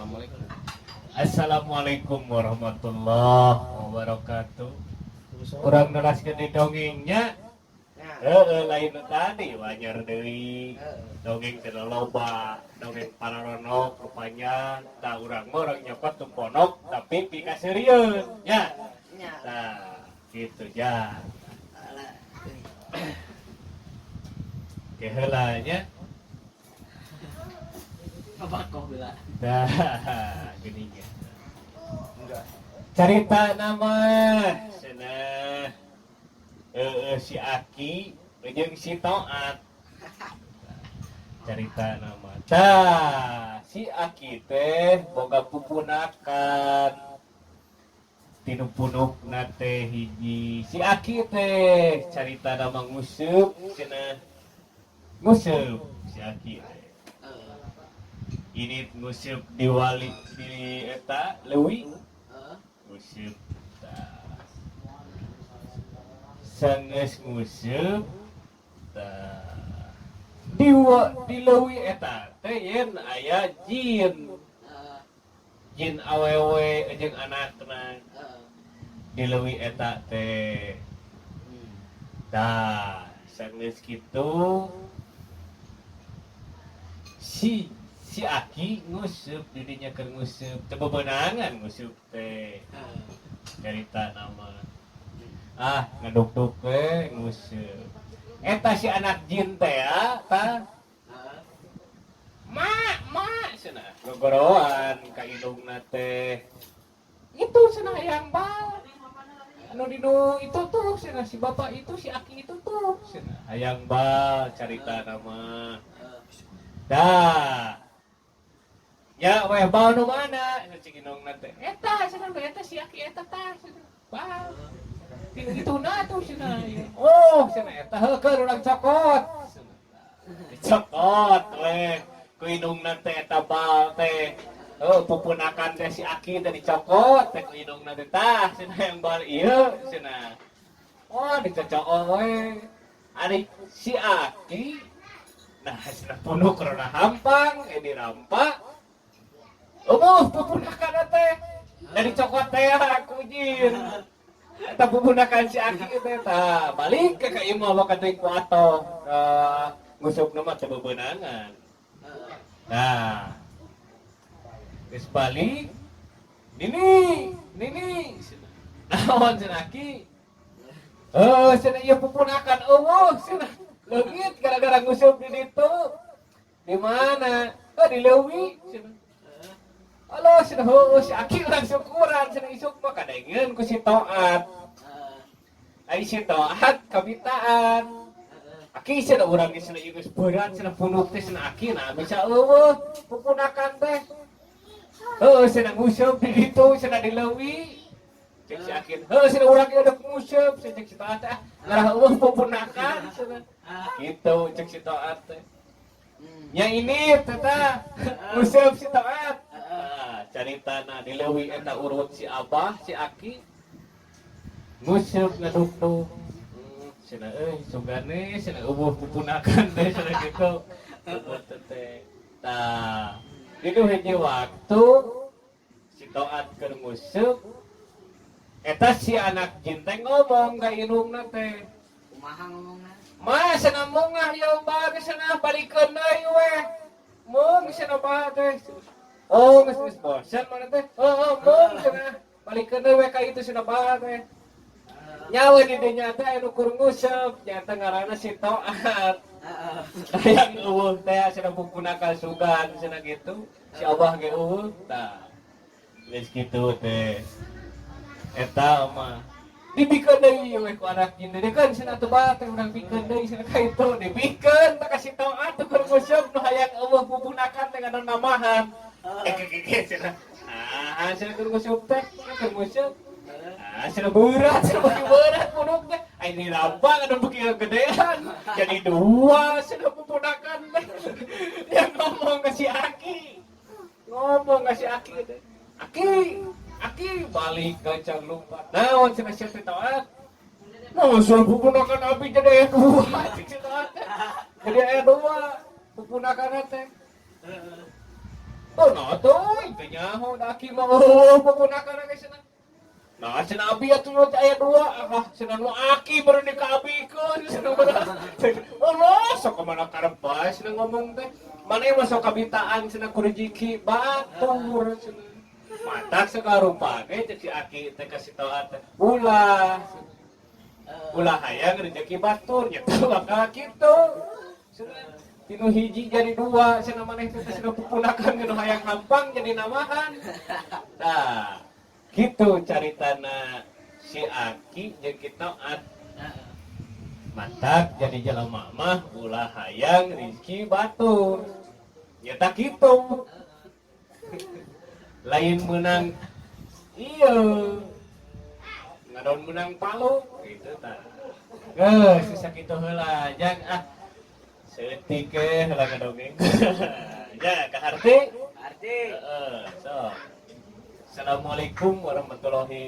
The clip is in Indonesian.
Assalamualaikum. Assalamualaikum warahmatullahi wabarakatuh. Kurang neraskeun di dongengnya. Lain tadi wajar deui. Dongeng teh loba, dongeng pararonok rupanya da urang mah urang nyokot tumponok tapi pika serius nya. Nah, gitu ya. Kehelanya. Apa kok bila? Dah, geuninnya. Carita nama cenah si Aki jeung si Toat. Carita nama. Tah, si Aki teh boga pupunakan. Tinu punukna teh hiji. Si Aki teh carita nama Nguseup cenah. Nguseup si Aki teh. Ini nguseup diwali di eta leuwih. Nguseup sanggeus nguseup di leuwih eta teh yen aya jin awewe jeung anakna di leuwih eta teh sanggeus kitu si Aki nguseup didinya keur nguseup teu bebenangan nguseup teh carita nama ngaduk-duk we nguseup eta si anak jin teh ya tah mak cenah gogoroan ka indungna teh itu cenah hayang bal anu dinu itu tuh cenah si bapak itu si Aki itu tuh cenah hayang bal carita nama ya, weh bau nu mana? Cik indung teh. Eta cenah eta si Aki eta tah cenah. Bau. Tinu dituna tuh cenah. Oh, cenah eta heukeun urang cokot. Cokot weh. Ku indungna teh eta bau teh. Pupunakan teh si Aki teh dicokot teh ku indungna teh tah cenah yang bal ieu cenah. Oh, dicocok we. Ari si Aki nah cenah punuk rona hampang dirampak. Pupunakan teh dari cokot teh aku jin. Eta pupunakan si Aki teh tah balik ke imah mah ka teuing ku atoh. Ngusupna mah teu bebenangan. Nah. Geus balik. Nini. Naon cenah Aki? Cenah ieu pupunakan eueuh cenah. Leungit gara-gara ngusup di ditu. Di mana? Di leuwih cenah. Halo, cenah si Aki urang syukuran cenah isuk mah kadengeun ku si Toat. Ai si Toat kabitaan. Aki cenah urang geus cenah geus beurang cenah punuk teh cenah Aki nah bisa eueuh pupunakan teh. Cenah ngusup di ditu cenah di leuwih. Cek si Aki, cenah urang ge ada ngusup cek si Toat teh. Ngarah eueuh pupunakan cenah. Gitu cek si Toat teh. Nya ini teh ngusup si Toat. Caritana di leuwih eta urut si Abah si Aki nguseup ngaduk-duk cenah sugane cenah eueuh pupunakan teh cenah kitu eueuh teh tah itu hiji waktu si Toat keur nguseup eta si anak jin teh ngomong ka indungna teh kumaha ngomongna mah cenah mungah ya Mbah cenah balikeun deui we mung cenah Mbah teh oh, geus bosan mana teh? Mung cenah. Balikeun deui ka itu cenah bae teh. Nyawa di dinya teh anu kur nguseup, nyata ngaranna si Toat. Hayang eueuh teh cenah pupunakan sugan cenah gitu. Si Abah ge eueuh tah. Geus kitu teh. Eta mah dibikeun deui we ku anak jin deui kan cenah teu bae teh urang bikeun deui cenah ka itu dibikeun teh ka si Toat teh kur nguseup nu hayang eueuh pupunakan teh ngaran namahan. Cenah keur nguseup teh keur nguseup cenah berat punuk teh ai di lambang anu beuki gedean jadi dua cenah pupunakan teh yang ngomong ka si Aki teh Aki balik ka can lumpat naon cenah sia teh Toat naon cenah pupunakan abi jadi dua cik si Toat teh jadi dua pupunakan teh Oh, no, tuh, ganyaho na aki mo. Oh, pupunakan na kasi na. Nah, sinabi at tulad ayat dua, sinan mo aki baru ni kabi ko. Oh, so ka man karabas na ngomong teh. Mana yung masuk kabitaan sina kurjiki batur. Matak sa karupa jadi si aki teh kasih tahu ate. Ulah hayang rezeki batur nya tuh bakal kitu. Tinu hiji jadi dua, cenah maneh teh sina pupunakan nu hayang hampang jadi namahan. Tah, kitu caritana si Aki jeung kita matak jadi jelema mah ulah hayang rezeki batur. Ya tak kitu. Lain menang iya. Ngadon menang palu gitu tah. Geus sakitu heula jang seutik heula ngadongeng. Ya, Kak Harti. So. Assalamualaikum warahmatullahi